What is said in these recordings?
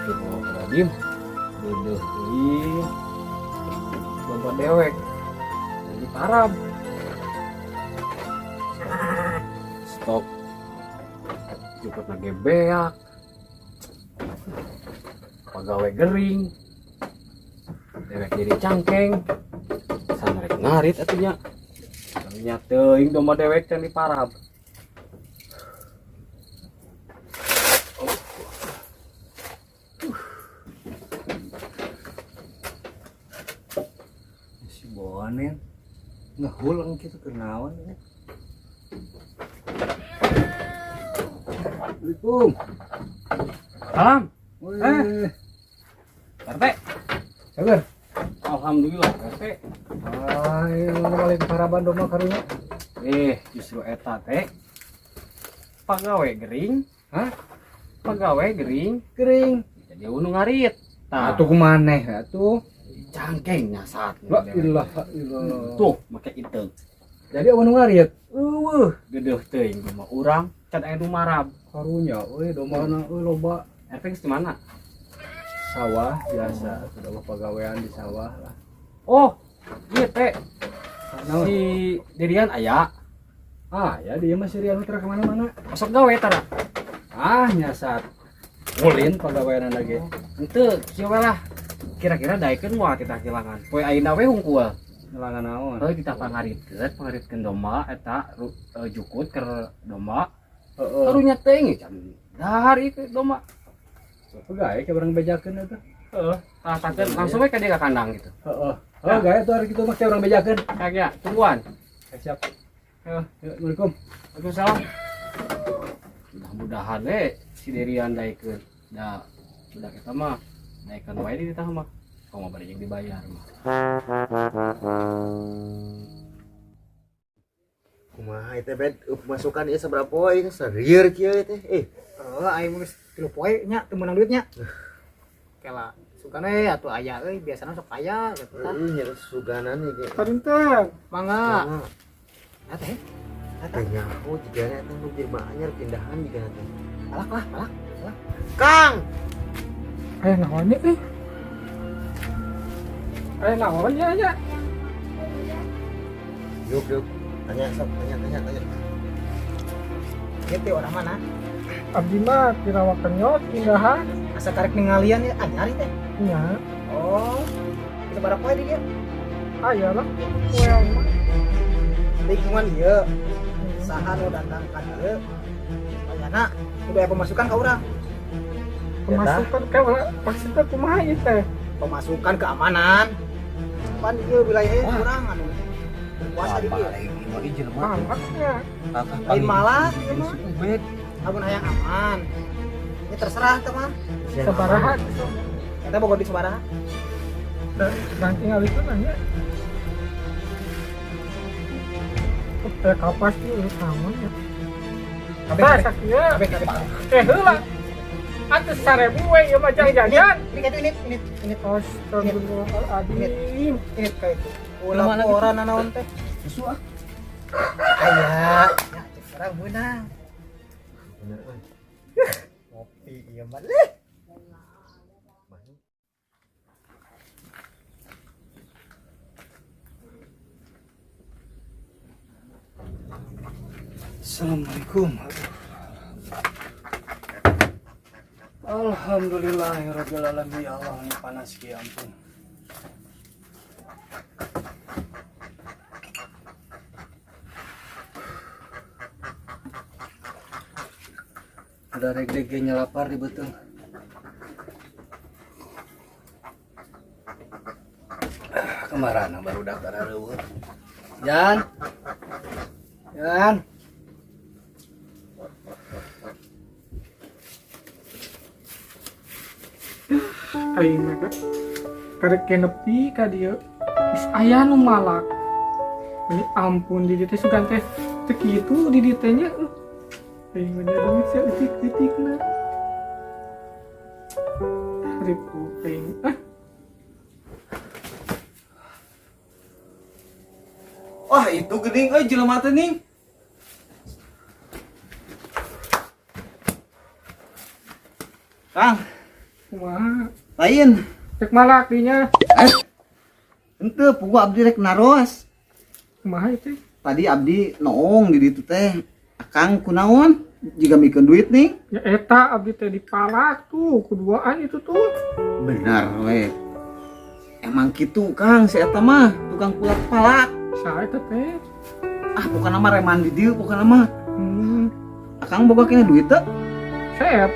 Astagfirullahaladzim. Duduh teuing. Domba dewek. Jadi parab. Stop. Cukup lagi beak. Pegawai gering. Dewek jadi cangkeng. Sanarek ngarit atunya. Nya teuing domba dewek teh di parab. Si boanen ngehulang gitu kenawan ya. Assalamualaikum. Salam. RT. Sabar. Alhamdulillah RT. Mana balik paraban domba karunya? Justru eta teh pegawai gering. Hah? Pegawai gering. Jadi unu ngarit. Tah atuh kumaneh atuh? Cangkeng nyasat. La ilaha illallah. Tuh make iteu. Jadi anu ngarit. Gedeuh teuing mah urang can aya nu marab. Karunya euy dombana euy loba. RT geus di mana? Sawah biasa, sudah pegawaian di sawah lah. Oh, iya teh. Si Dirian aya. Ya dia masih Dirian tara kemana-mana. Masuk gawe tara. Nyasat. Ulin pegawaian lagi. Henteu, kieu lah. Kira-kira daekeun moal kita kehilangan. Poe ayeuna we hungkul. Kehilangan naon? Heuh kita pangaritkeun domba eta jukut keur domba. Karunya teh can dahar ieu domba. Pegawai ke orang bejakeun eta. Tasakeun langsung we ka dia ka kandang gitu. Gaya tuh hari kita make orang bejakeun. Kagak, tungguan. Siap. Assalamualaikum. Waalaikumsalam. Mudah-mudahan si Derian daekeun. Da budak eta mah daekeun wae di tah mah. Komo bari jeung dibayar mah. Kumaha teh bet masukan ieu sabaraha poe sarieur kieu teh. Aing geus 3 poe nya teu meunang duitnya. Kela sugan atuh aya biasana sok aya gitu tah. Nya suganan ieu. Padinteng, mangga. Teh. Teh nyaho jigana eta nu jelema anyar pindahan jigana teh. Palak. Kang. Naon ieu? Naon ya? Yuk. Tanya. Gitu orang mana? Abdi mah pirawakan nyot pindahan Asa karek ningalian ya anyar teh. nya Oh. Kita bara poe di dia. aya lah well mah Lingkungan ieu. Saha nu datang ka dieu? Bayana kudu aya pemasukan ka urang. pemasukan ka maksudnya kumaha ieu teh Pemasukan keamanan. Pan ieu wilayah urang anu kuasa di dieu. angkatnya Lain malah ieu mah. Amun hayang aman. Ini terserah teh mah. sabaraha Eta boga di sabaraha? dan tinggal itu nanya kapas itu sama ya Kabeh sakieu kabeh. heula atuh 1000 we ieu mah jajan Ini astagfirullahaladzim ini kayak itu. Laporan naon teh? Susu ah. Aya, ya sekarang beunang. Kopi ieu mah. Assalamualaikum. Alhamdulillahirabbil alamin. Ya Allah, ini panas ki ampun. Udah reg-regnya lapar di betul. Kemarin baru daftar reueuh. Jan. aing mah karek nepi ka dieu geus aya nu malak ini ampun di dieu teh sugan teh teu kitu di dieu teh nya aing mah jadi bisa etik-etikna ribu aing Wah, itu geuning euy jelema teh ning. Kang, Kumaha? Lain. Cek malak dinya. Henteu pugu abdi rek naros. Kumaha itu? Tadi abdi noong di ditu teh. Akang kunaon? Jika mikeun duit nih. Ya eta abdi teh dipalak tuh, keduaan itu tuh. Benar we. Emang gitu Kang, si eta mah tukang kulak palak. Saha eta teh? Ah, bukan nama reman di dieu, bukan nama. Akang boga kena duit teh. Sep.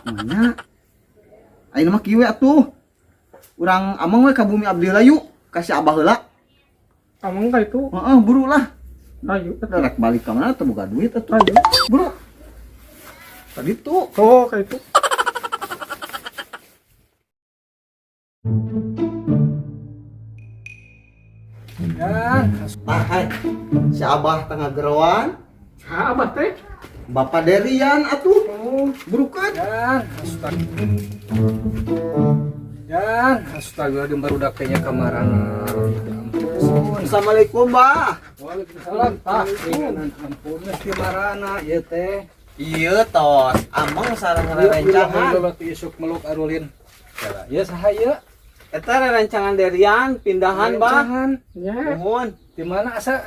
Mana? Ayeuna mah kieu we atuh. Urang amang we ka bumi abdi layu, kasih abah heula. Amang ka itu? Heeh, buru lah. Ayo, Rek balik ka mana teu boga duit atuh. ayo. Buru. Tadi tuh. Oh, kayak itu. Dan hai. Si abah tengah gerowan, Saha abah teh? Bapak Derian atuh. Oh, Burukeun. Dan astaga di barudak teh nya kamarana. Assalamualaikum, Mbah. Waalaikumsalam. Tah, ringanan ampun geus marana ieu teh. Iya tos, amang sareng Rencangan rencangan. isuk meluk arulin. Ya saha ieu? Eta rencangan Derian pindahan, Mbah. ya. Nuhun. Di mana asa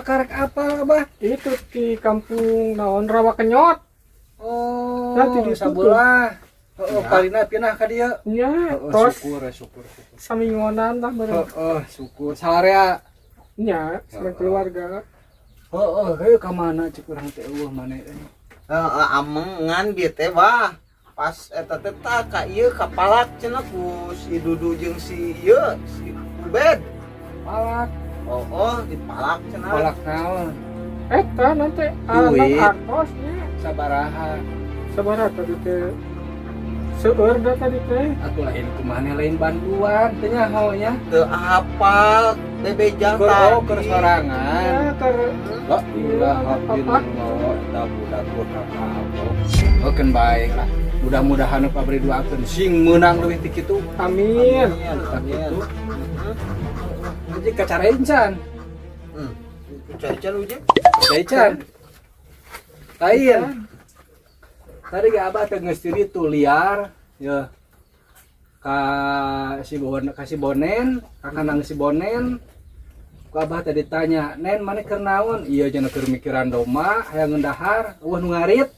karek apa, Abah? Itu di kampung naon Rawa Kenyot. Oh, Ya, di ditu sabelah. Heeh, palina pindah ka dieu. Ya, Heeh, tos syukur. samingonan lah bareng. Heeh, syukur. Sarea. Ya, sareng keluarga. Heeh, heuh ka mana cik urang teh eueuh maneh. Amang ngan dieu teh, Bah. Pas eta teh tah ka ieu ka palak cenah ku si Dudu jeung si ieu, si Ubed. Palak, Oh, di palak cenah. palak naon? Eta nanti Duit. anak artosnya. Sabaraha? Sabaraha tadi teh? Seueur da tadi teh. Atuh lain kumaha lain bantuan teh nya haunya. Teu hafal bebejang Keur tadi. sorangan. Ya, ter La ilaha illallah, eta budak kapal. Okeun baik lah. Mudah-mudahan nu pabri doakeun sing meunang leuwih ti kitu. amin. Amin. Jadi kacarain can. Cari-cari ujung. Can. Lain. Tadi ge abah teh geus di ditu liar, ya. Ka si Bonen, ka kanang si Bonen. Ku abah teh ditanya, "Nen, mana keur naon?" Ieu cenah keur mikiran doma, hayang ngendahar, eueuh nu ngarit.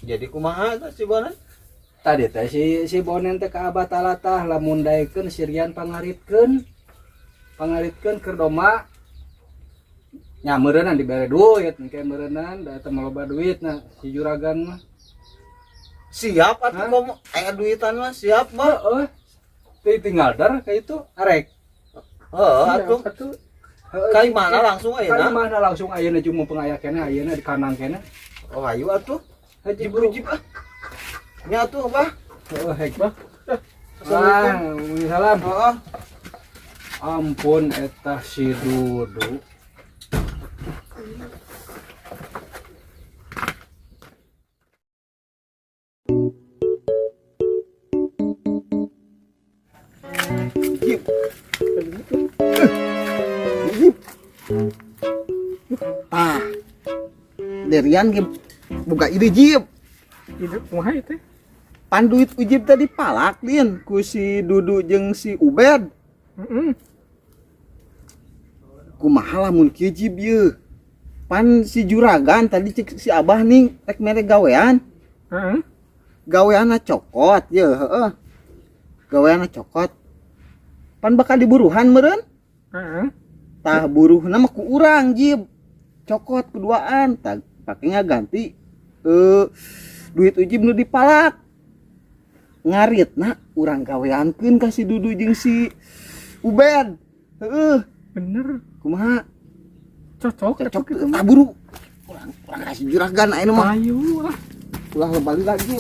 Jadi kumaha tuh si Bonan? Tadi teh si Bonen teh ka abah talatah lamun daekeun sirian pangaritkeun. Pangaritkeun keur doma. Nya meureunnan dibere duit, engke meureunnan da teh maloba duitna si juragan mah. Siap atuh Hah? komo aya duitan mah siap mah. Heeh. Teu tinggal dar ka itu arek. Heeh Iya, atuh. Heeh, Kai mana langsung Kali ayeuna? mana langsung ayeuna jeung mumpung aya keneh ayeuna di kanang keneh. Oh ayo atuh. Haji Jib ah. Nya atuh Bah. Heeh, hek bah. Assalamualaikum. Salam. Heeh. Ampun eta si Dudu. Jib. Ah. Derian ge buka ide Jib. Hidup kumaha itu? Pan duit ujib tadi palak din ku si Dudu jeung si Ubed. Heeh. Kumaha lamun kieu Jib ye. Pan si juragan tadi cek si Abah nih rek mere gawean. Heeh. Gaweanna cokot ye, heeh. Gaweanna cokot. Pan bakal diburuhan meureun. Heeh. Tah buruhna mah ku urang Jib. Cokot keduaan, tah pake ngaganti duit ujib nu dipalak. Ngaritna urang gaweankeun ka si Dudu jeung si Ubed. Heeh. Bener. Kumaha? Cocok Cocok gitu mah. taburu. Urang kasih juragan ayeuna mah. Ayo lah. Ulah balik lagi.